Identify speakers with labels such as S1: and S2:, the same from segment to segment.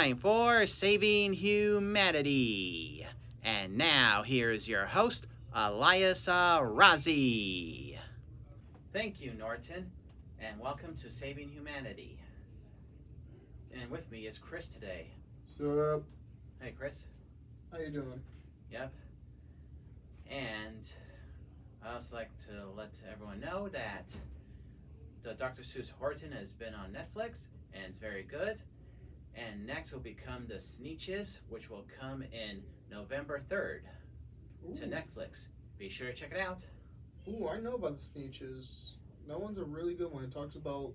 S1: time for Saving Humanity. And now here's your host, Elias Razi. Thank you, Norton, and welcome to Saving Humanity. And with me is Chris today.
S2: Sup?
S1: Hey, Chris.
S2: How you doing?
S1: Yep. And I also like to let everyone know that the Dr. Seuss Horton has been on Netflix, and it's very good. And next will become the Sneetches, which will come in November 3rd to Netflix. Be sure to check it out.
S2: Ooh, I know about the Sneetches. That one's a really good one. It talks about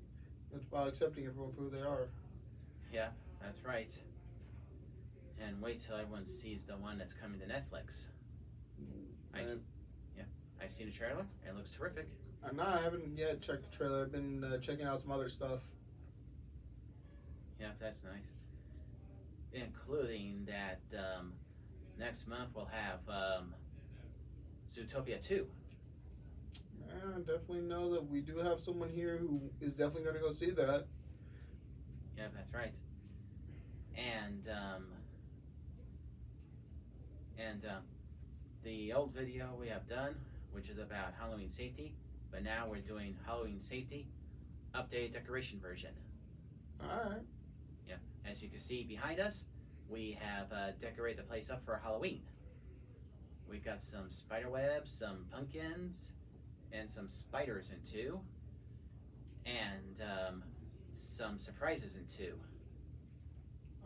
S2: accepting everyone for who they are.
S1: Yeah, that's right. And wait till everyone sees the one that's coming to Netflix. I've seen the trailer. It looks terrific.
S2: No, I haven't yet checked the trailer. I've been checking out some other stuff.
S1: Yeah, that's nice. Including that next month we'll have Zootopia 2.
S2: I definitely know that we do have someone here who is definitely going to go see that.
S1: Yeah, that's right. And the old video we have done, which is about Halloween safety, but now we're doing Halloween safety updated decoration version.
S2: Alright.
S1: Yeah, as you can see behind us, we have decorated the place up for Halloween. We got some spider webs, some pumpkins, and some spiders in 2, and some surprises in 2.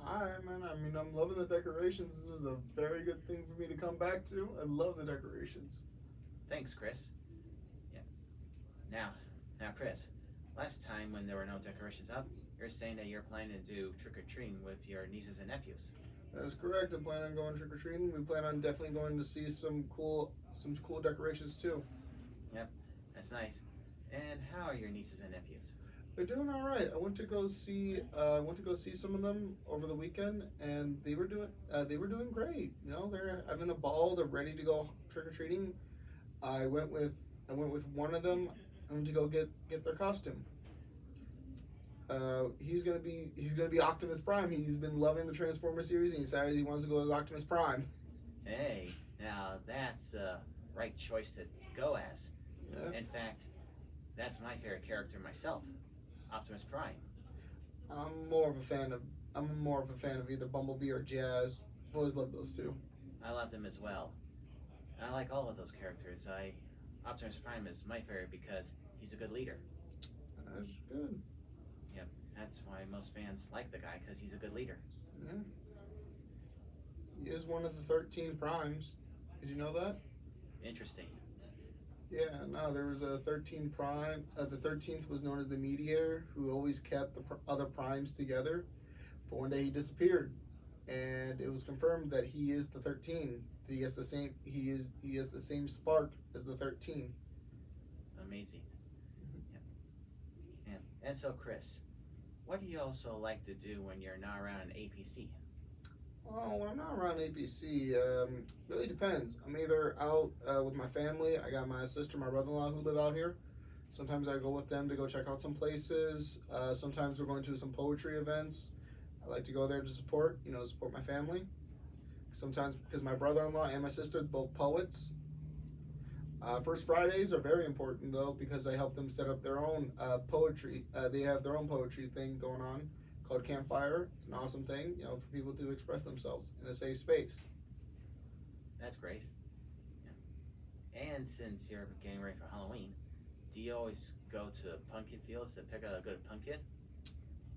S2: Alright, man. I mean, I'm loving the decorations. This is a very good thing for me to come back to. I love the decorations.
S1: Thanks, Chris. Yeah. Now, Chris, last time when there were no decorations up, you're saying that you're planning to do trick-or-treating with your nieces and nephews.
S2: That is correct. I'm planning on going trick-or-treating. We plan on definitely going to see some cool decorations too.
S1: Yep, that's nice. And how are your nieces and nephews?
S2: They're doing all right. I went to go see some of them over the weekend, and they were doing great. You know, they're having a ball. They're ready to go trick or treating. I went with one of them. I went to go get their costume. He's gonna be Optimus Prime. He's been loving the Transformers series, and he decided he wants to go as Optimus Prime.
S1: Hey, now that's the right choice to go as.
S2: Yeah.
S1: In fact, that's my favorite character myself, Optimus Prime.
S2: I'm more of a fan of either Bumblebee or Jazz. I've always loved those two.
S1: I love them as well. I like all of those characters. Optimus Prime is my favorite because he's a good leader.
S2: That's good.
S1: Yep, that's why most fans like the guy, because he's a good leader.
S2: Yeah. He is one of the 13 primes. Did you know that?
S1: Interesting.
S2: Yeah, no, there was a 13 prime. The 13th was known as the Mediator, who always kept the other primes together. But one day he disappeared, and it was confirmed that he is the 13. He has the same. He has the same spark as the 13.
S1: Amazing. Yep. And so, Chris, what do you also like to do when you're not around APC?
S2: Well, when I'm not around APC, really depends. I'm either out with my family. I got my sister, my brother-in-law who live out here. Sometimes I go with them to go check out some places. Sometimes we're going to some poetry events. I like to go there to support my family. Sometimes because my brother-in-law and my sister are both poets. First Fridays are very important though because I help them set up their own poetry. They have their own poetry thing going on called Campfire. It's an awesome thing, for people to express themselves in a safe space.
S1: That's great. Yeah. And since you're getting ready for Halloween, do you always go to pumpkin fields to pick out a good pumpkin?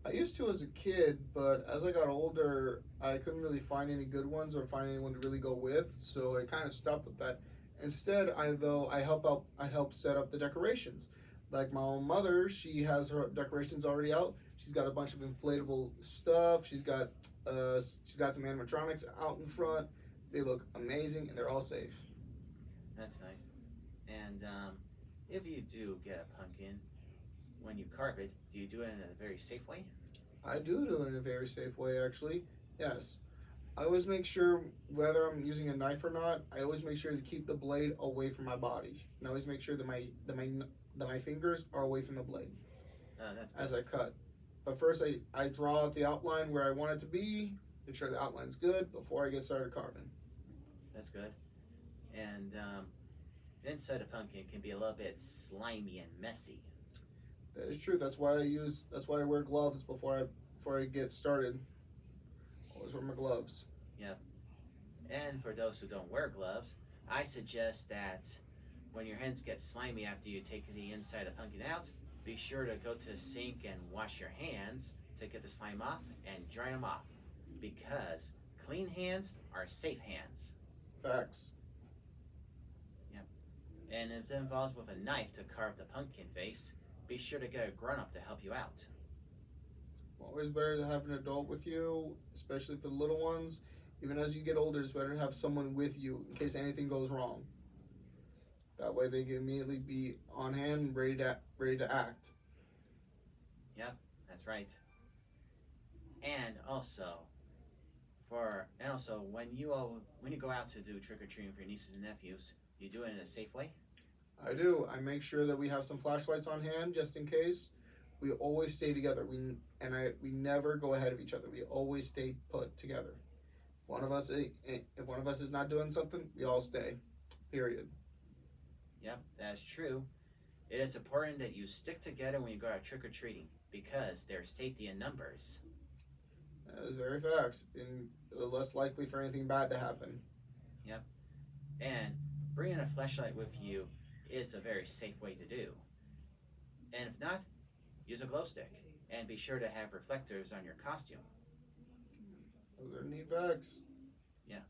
S2: I used to as a kid, but as I got older, I couldn't really find any good ones or find anyone to really go with, so I kind of stopped with that. Instead, I help set up the decorations. Like my own mother, she has her decorations already out. She's got a bunch of inflatable stuff. She's got some animatronics out in front. They look amazing and they're all safe.
S1: That's nice. And if you do get a pumpkin, when you carve it, do you do it in a very safe way?
S2: I do it in a very safe way, actually. Yes. I always make sure, whether I'm using a knife or not, I always make sure to keep the blade away from my body. And I always make sure that my fingers are away from the blade
S1: That's good.
S2: as I cut. But first, I draw out the outline where I want it to be. Make sure the outline's good before I get started carving.
S1: That's good. And inside a pumpkin can be a little bit slimy and messy.
S2: That is true. That's why I wear gloves before I get started. Always wear my gloves.
S1: Yep. And for those who don't wear gloves, I suggest that when your hands get slimy after you take the inside of the pumpkin out, be sure to go to the sink and wash your hands to get the slime off and dry them off. Because clean hands are safe hands.
S2: Facts.
S1: Yep. And if it involves with a knife to carve the pumpkin face, be sure to get a grown up to help you out.
S2: Always better to have an adult with you, especially for the little ones. Even as you get older, it's better to have someone with you in case anything goes wrong. That way, they can immediately be on hand and ready to act.
S1: Yep, that's right. And also, when you go out to do trick or treating for your nieces and nephews, you do it in a safe way.
S2: I do. I make sure that we have some flashlights on hand just in case. We always stay together. We never go ahead of each other. We always stay put together. If one of us is not doing something, we all stay. Period.
S1: Yep, that's true. It is important that you stick together when you go out trick or treating because there's safety in numbers.
S2: That is very facts. And less likely for anything bad to happen.
S1: Yep. And bringing a flashlight with you is a very safe way to do. And if not, use a glow stick and be sure to have reflectors on your costume.
S2: Those are neat facts.
S1: Yeah.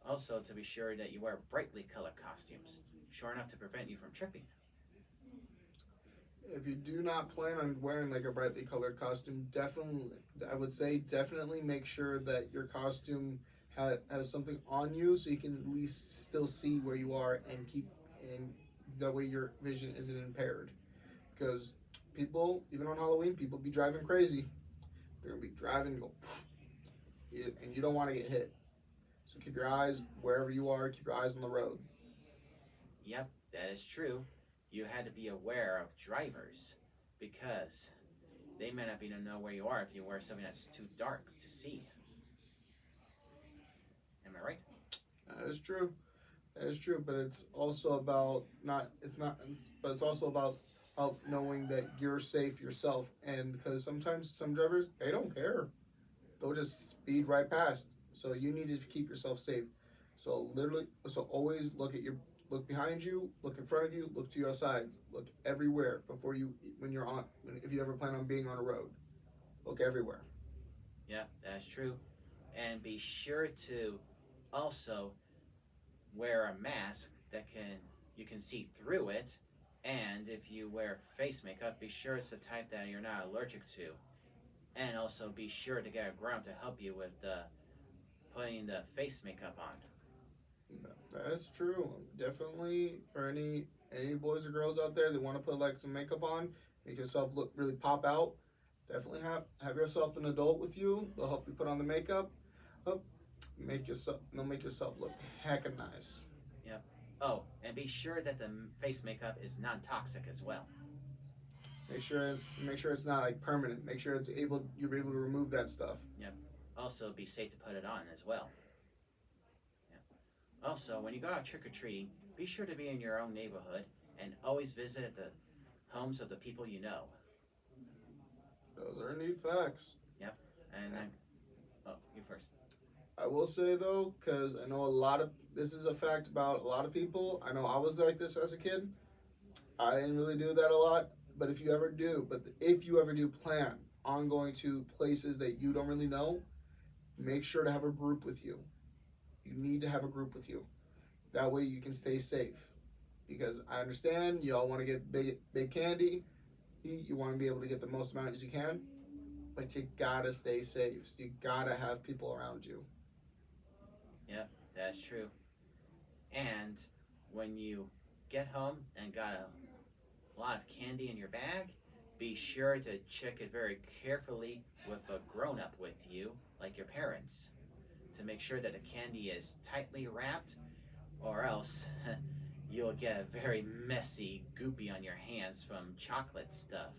S1: Also, to be sure that you wear brightly colored costumes, sure enough to prevent you from tripping.
S2: If you do not plan on wearing like a brightly colored costume, definitely make sure that your costume has something on you so you can at least still see where you are and that way your vision isn't impaired. Because people, even on Halloween, people be driving crazy. They're gonna be driving and go, and you don't want to get hit. So keep your eyes wherever you are. Keep your eyes on the road.
S1: Yep, that is true. You had to be aware of drivers because they may not be able to know where you are if you wear something that's too dark to see. Am I right?
S2: That is true. That is true. But it's also about not. It's not. But it's also about knowing that you're safe yourself. And because sometimes some drivers they don't care. They'll just speed right past. So you need to keep yourself safe. So always look behind you, look in front of you, look to your sides, look everywhere before if you ever plan on being on a road, look everywhere.
S1: Yeah, that's true. And be sure to also wear a mask that you can see through it. And if you wear face makeup, be sure it's the type that you're not allergic to. And also be sure to get a ground to help you with putting the face makeup on.
S2: That's true. Definitely for any boys or girls out there that want to put like some makeup on, make yourself look really pop out. Definitely have yourself an adult with you. They'll help you put on the makeup. They'll make yourself look heckin' nice.
S1: Yep. Oh, and be sure that the face makeup is non-toxic as well.
S2: Make sure it's not like permanent. Make sure you're able to remove that stuff.
S1: Yep. Also, be safe to put it on as well. Yep. Also, when you go out trick-or-treating, be sure to be in your own neighborhood and always visit at the homes of the people you know.
S2: Those are neat facts.
S1: Yep. And you first.
S2: I will say though, because I know this is a fact about a lot of people. I know I was like this as a kid. I didn't really do that a lot. But if you ever do plan on going to places that you don't really know, make sure to have a group with you. You need to have a group with you. That way you can stay safe. Because I understand you all want to get big candy. You want to be able to get the most amount as you can. But you gotta stay safe. You gotta have people around you.
S1: Yep, that's true. And when you get home and got a lot of candy in your bag, be sure to check it very carefully with a grown-up with you, like your parents, to make sure that the candy is tightly wrapped, or else you'll get a very messy goopy on your hands from chocolate stuff.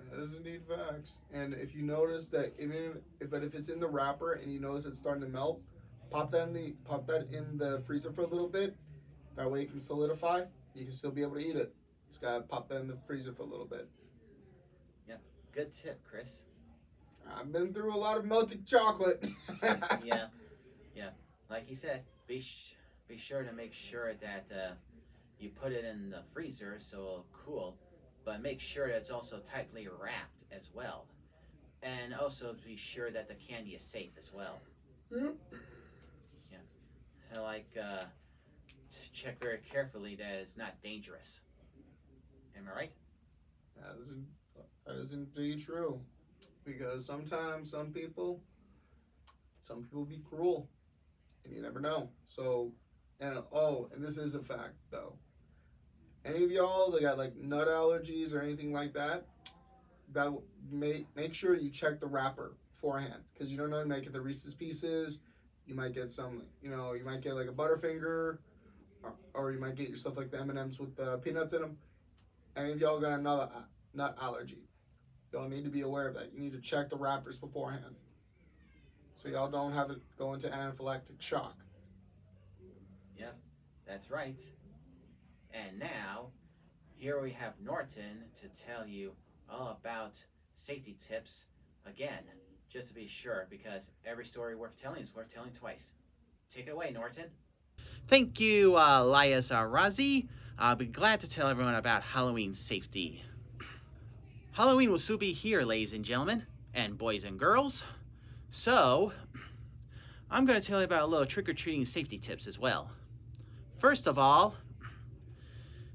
S2: That is indeed facts. And if you notice that if it's in the wrapper and you notice it's starting to melt, pop that in the freezer for a little bit. That way it can solidify. You can still be able to eat it. Just gotta pop that in the freezer for a little bit.
S1: Yep, good tip, Chris.
S2: I've been through a lot of melted chocolate.
S1: Yeah, yeah. Like he said, be sure to make sure that you put it in the freezer so it'll cool, but make sure that it's also tightly wrapped as well. And also be sure that the candy is safe as well.
S2: Yep.
S1: Yeah. Like, check very carefully that it's not dangerous. Am I right?
S2: That is, that is indeed true. Because sometimes some people be cruel, and you never know. So, and this is a fact though. Any of y'all that got like nut allergies or anything like that, that make sure you check the wrapper beforehand because you don't know, you might get the Reese's Pieces, you might get some, you might get like a Butterfinger, or you might get yourself like the M&Ms with the peanuts in them. Any of y'all got another nut allergy, y'all need to be aware of that. You need to check the wrappers beforehand so y'all don't have it go into anaphylactic shock.
S1: Yep, that's right. And now, here we have Norton to tell you all about safety tips again, just to be sure, because every story worth telling is worth telling twice. Take it away, Norton. Thank you, Elias Razi. I'll be glad to tell everyone about Halloween safety. Halloween will soon be here, ladies and gentlemen, and boys and girls. So, I'm going to tell you about a little trick-or-treating safety tips as well. First of all,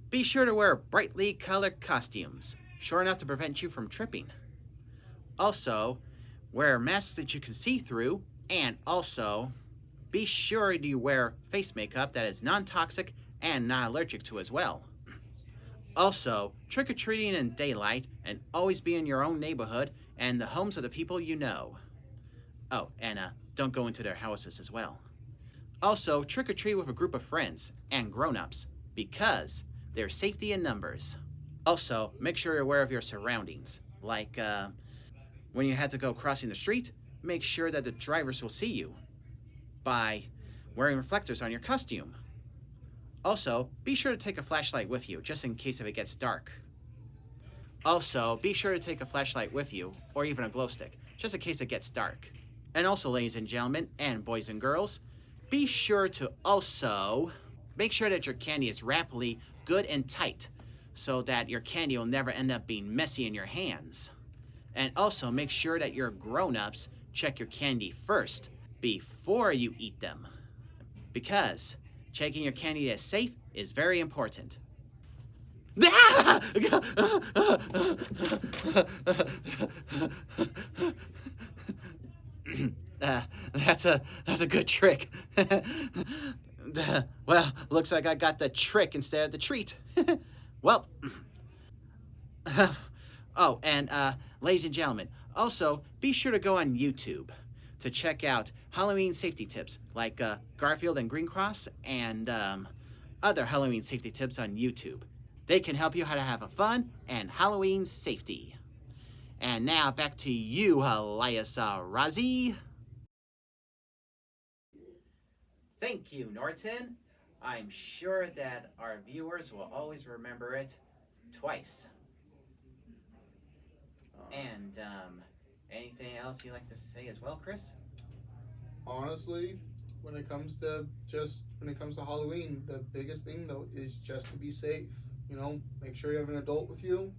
S1: be sure to wear brightly colored costumes, short enough to prevent you from tripping. Also, wear masks that you can see through, and also, be sure you wear face makeup that is non-toxic and not allergic to as well. Also, trick-or-treating in daylight and always be in your own neighborhood and the homes of the people you know. Oh, and don't go into their houses as well. Also, trick-or-treat with a group of friends and grown-ups because there's safety in numbers. Also, make sure you're aware of your surroundings. Like, when you had to go crossing the street, make sure that the drivers will see you by wearing reflectors on your costume. Also, be sure to take a flashlight with you, just in case if it gets dark. Also, be sure to take a flashlight with you, or even a glow stick, just in case it gets dark. And also, ladies and gentlemen, and boys and girls, be sure to also make sure that your candy is rapidly good and tight, so that your candy will never end up being messy in your hands. And also, make sure that your grown-ups check your candy first, before you eat them. Because checking your candy is safe is very important. That's a good trick. Well, looks like I got the trick instead of the treat. Well, oh, and ladies and gentlemen, also be sure to go on YouTube to check out Halloween safety tips like Garfield and Green Cross and other Halloween safety tips on YouTube. They can help you how to have a fun and Halloween safety. And now back to you, Elias Razi. Thank you, Norton. I'm sure that our viewers will always remember it twice. And anything else you'd like to say as well, Chris?
S2: Honestly, when it comes to Halloween, the biggest thing though is just to be safe. Make sure you have an adult with you.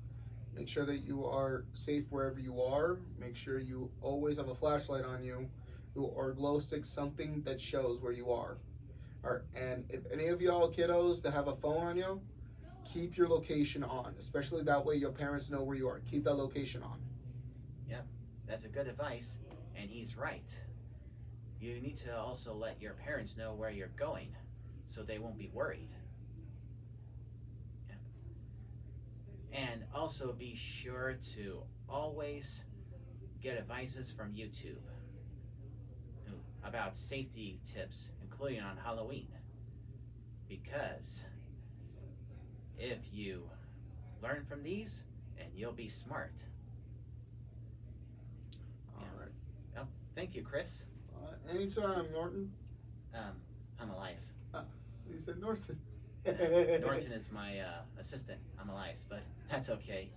S2: Make sure that you are safe wherever you are. Make sure you always have a flashlight on you, or glow stick, something that shows where you are. And if any of y'all kiddos that have a phone on you, keep your location on, especially that way your parents know where you are. Keep that location on.
S1: Yep, that's a good advice, and he's right. You need to also let your parents know where you're going, so they won't be worried. Yep. And also be sure to always get advices from YouTube about safety tips, including on Halloween. Because if you learn from these, and you'll be smart. Thank you, Chris.
S2: Anytime, Norton.
S1: I'm Elias.
S2: You said Norton.
S1: Norton is my assistant. I'm Elias, but that's okay.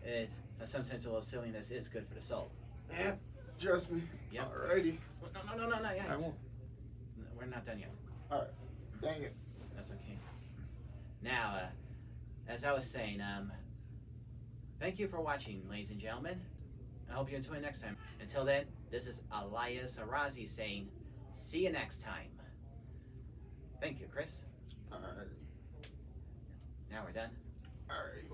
S1: It sometimes a little silliness is good for the soul.
S2: Yeah, trust me.
S1: Yep.
S2: Alrighty.
S1: No, not yet.
S2: I won't.
S1: We're not done yet.
S2: Alright. Dang it.
S1: That's okay. Now, as I was saying, thank you for watching, ladies and gentlemen. I hope you enjoy next time. Until then, this is Elias Arazi saying, see you next time. Thank you, Chris.
S2: Alright.
S1: Now we're done.
S2: Alright.